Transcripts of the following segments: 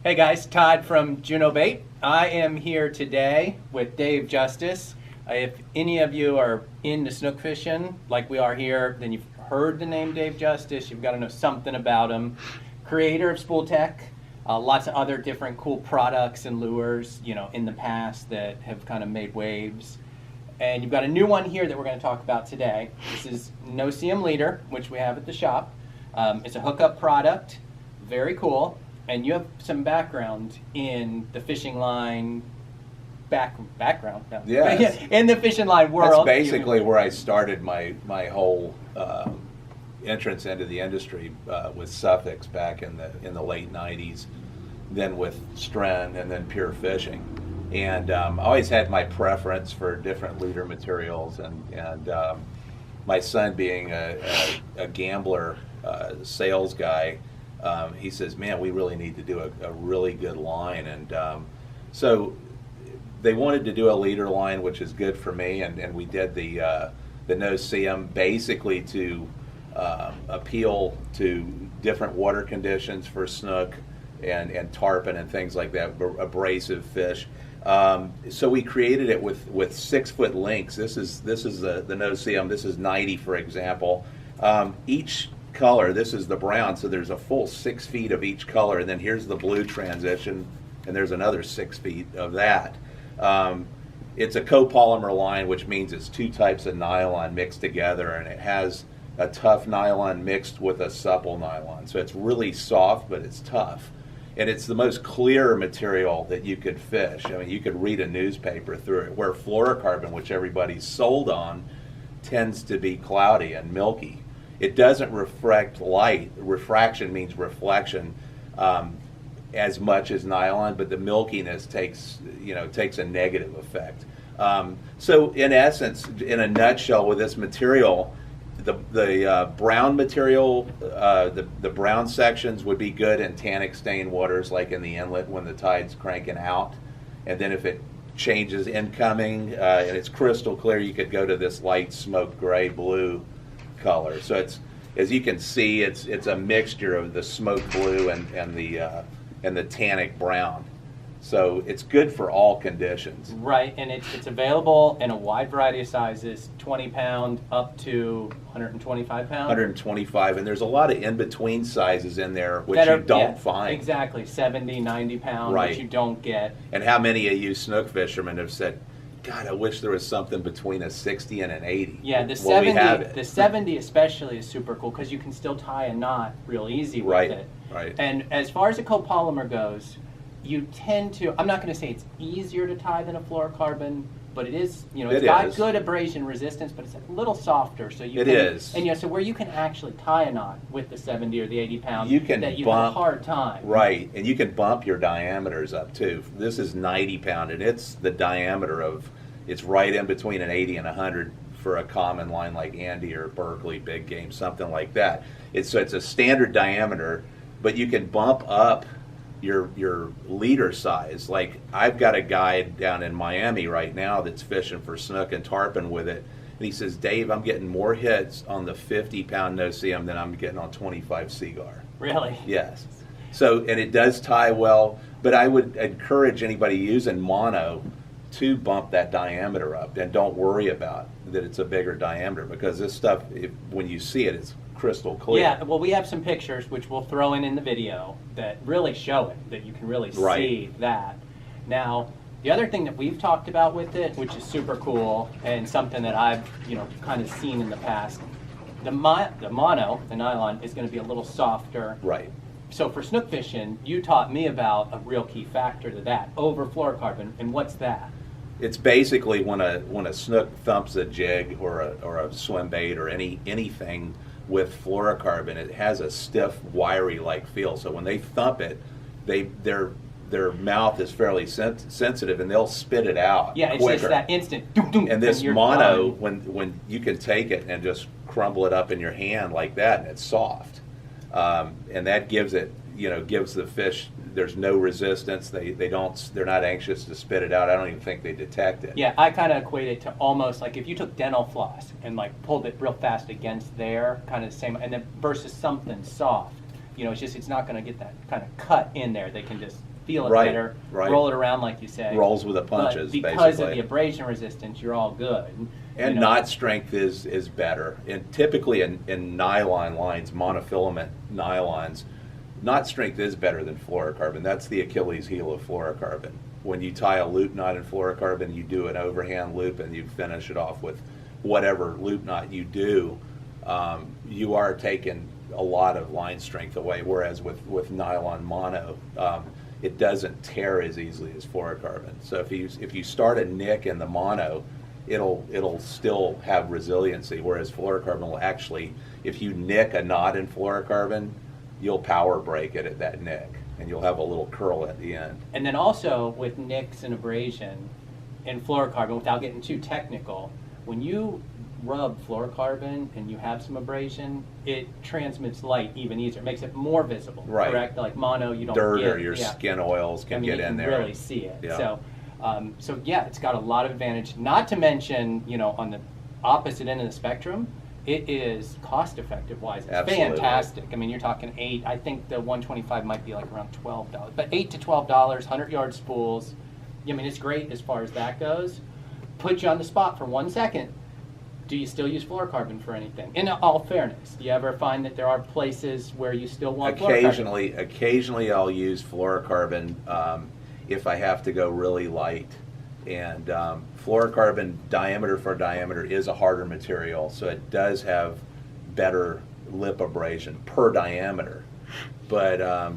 Hey guys, Todd from Juno Bait. I am here today with Dave Justice. If any of you are into snook fishing like we are here, then you've heard the name Dave Justice. You've got to know something about him. Creator of SpoolTek, lots of other different cool products and lures, in the past that have kind of made waves. And you've got a new one here that we're going to talk about today. This is no-seeum leader, which we have at the shop. It's a hookup product, very cool. And you have some background in the fishing line background. No. Yes. In the fishing line world. That's basically where I started my whole entrance into the industry with Suffix back in the late '90s, then with Stren, and then pure fishing. And I always had my preference for different leader materials, and my son being a gambler, sales guy. He says, man, we really need to do a really good line. And so they wanted to do a leader line, which is good for me. And we did the no-seeum basically to appeal to different water conditions for snook and tarpon and things like that, abrasive fish. So we created it with 6-foot links. This is the no-seeum. This is 90, for example. Each color, this is the brown, so there's a full 6 feet of each color, and then here's the blue transition, and there's another 6 feet of that. It's a copolymer line, which means it's two types of nylon mixed together, and it has a tough nylon mixed with a supple nylon, so it's really soft, but it's tough. And it's the most clear material that you could fish. I mean, you could read a newspaper through it, where fluorocarbon, which everybody's sold on, tends to be cloudy and milky. It doesn't reflect light. Refraction means reflection as much as nylon, but the milkiness takes a negative effect. So in essence, in a nutshell, with this material, the brown material, the brown sections would be good in tannic stained waters, like in the inlet when the tide's cranking out. And then if it changes incoming and it's crystal clear, you could go to this light smoke gray blue color. So it's, as you can see, it's a mixture of the smoke blue and the tannic brown. So it's good for all conditions. Right, and it's available in a wide variety of sizes, 20 pound up to 125 pound. 125, and there's a lot of in-between sizes in there which you don't find. Exactly, 70, 90 pound, right, which you don't get. And how many of you snook fishermen have said, God, I wish there was something between a 60 and an 80. Yeah, the 70 especially is super cool because you can still tie a knot real easy with it. Right. And as far as a copolymer goes, you tend to, I'm not going to say it's easier to tie than a fluorocarbon, but it is, it's got good abrasion resistance, but it's a little softer. So you And so where you can actually tie a knot with the 70 or the 80 pound, you have a hard time. Right, and you can bump your diameters up too. This is 90 pound, and it's the diameter of, it's right in between an 80 and 100 for a common line like Andy or Berkeley, big game, something like that. So it's a standard diameter, but you can bump up your leader size. Like, I've got a guy down in Miami right now that's fishing for snook and tarpon with it, and he says, Dave, I'm getting more hits on the 50 pound no-seeum than I'm getting on 25 Seaguar. Really? Yes. So, and it does tie well, but I would encourage anybody using mono to bump that diameter up, and don't worry about that it's a bigger diameter, because this stuff, when you see it, it's crystal clear. Yeah, well, we have some pictures which we'll throw in the video that really show it, that you can really see that. Now, the other thing that we've talked about with it, which is super cool and something that I've kind of seen in the past, the mono, the nylon, is going to be a little softer. Right. So for snook fishing, you taught me about a real key factor to that, over fluorocarbon, and what's that? It's basically when a snook thumps a jig or a swim bait or anything with fluorocarbon, it has a stiff, wiry-like feel. So when they thump it, their mouth is fairly sensitive, and they'll spit it out. Yeah, it's just that instant. Doom, doom, and this mono, when you can take it and just crumble it up in your hand like that, and it's soft, and that gives it, gives the fish. There's no resistance. They're not anxious to spit it out. I don't even think they detect it. Yeah, I kind of equate it to almost like if you took dental floss and like pulled it real fast against there, kind of the same, and then versus something soft. You know, it's not going to get that kind of cut in there. They can just feel it Right, better, right. roll it around like you say. Rolls with the punches, but because basically. of the abrasion resistance, you're all good. And you know. knot strength is better. And typically in nylon lines, monofilament nylons, knot strength is better than fluorocarbon. That's the Achilles heel of fluorocarbon. When you tie a loop knot in fluorocarbon, you do an overhand loop and you finish it off with whatever loop knot you do. You are taking a lot of line strength away, whereas with nylon mono, it doesn't tear as easily as fluorocarbon. So if you start a nick in the mono, it'll still have resiliency, whereas fluorocarbon will actually, if you nick a knot in fluorocarbon, you'll power break it at that nick, and you'll have a little curl at the end. And then also with nicks and abrasion in fluorocarbon, without getting too technical, when you rub fluorocarbon and you have some abrasion, it transmits light even easier. It makes it more visible, Right. correct? Like mono, you don't Dirt get, or your skin oils can get in there. You can really see it. Yeah. So yeah, it's got a lot of advantage. Not to mention, you know, on the opposite end of the spectrum, it is cost effective wise. It's Absolutely. fantastic. I mean, you're talking I think the 125 might be like around $12, but $8 to $12, 100-yard spools. I mean, it's great as far as that goes. Put you on the spot for 1 second. Do you still use fluorocarbon for anything? In all fairness, do you ever find that there are places where you still want fluorocarbon? Occasionally I'll use fluorocarbon if I have to go really light. And fluorocarbon diameter for diameter is a harder material, so it does have better lip abrasion per diameter. But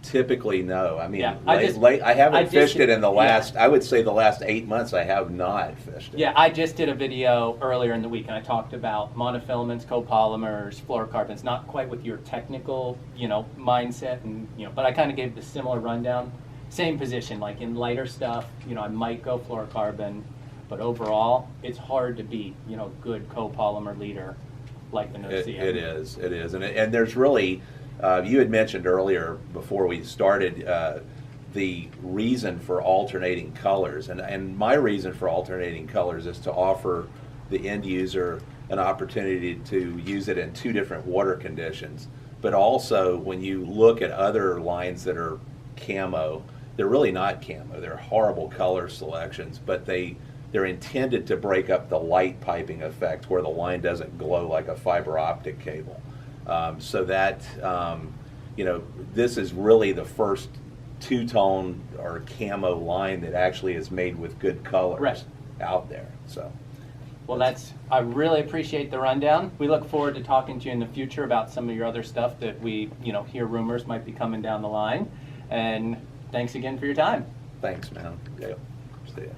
typically, no. I mean, Yeah, I haven't fished it in the last, yeah. I would say the last 8 months I have not fished it. Yeah, I just did a video earlier in the week, and I talked about monofilaments, copolymers, fluorocarbons, not quite with your technical, you know, mindset, and you know, but I kind of gave the similar rundown. Same position, like in lighter stuff, you know, I might go fluorocarbon, but overall, it's hard to beat, you know, good copolymer leader like the no-seeum. It is, and there's really. You had mentioned earlier before we started the reason for alternating colors, and my reason for alternating colors is to offer the end user an opportunity to use it in 2 different water conditions. But also, when you look at other lines that are camo, they're really not camo. They're horrible color selections, but they're intended to break up the light piping effect where the line doesn't glow like a fiber optic cable. So that, you know, this is really the first 2-tone or camo line that actually is made with good colors Right. out there. So, Well, I really appreciate the rundown. We look forward to talking to you in the future about some of your other stuff that we, you know, hear rumors might be coming down the line. And thanks again for your time. thanks, man. Yeah. See ya.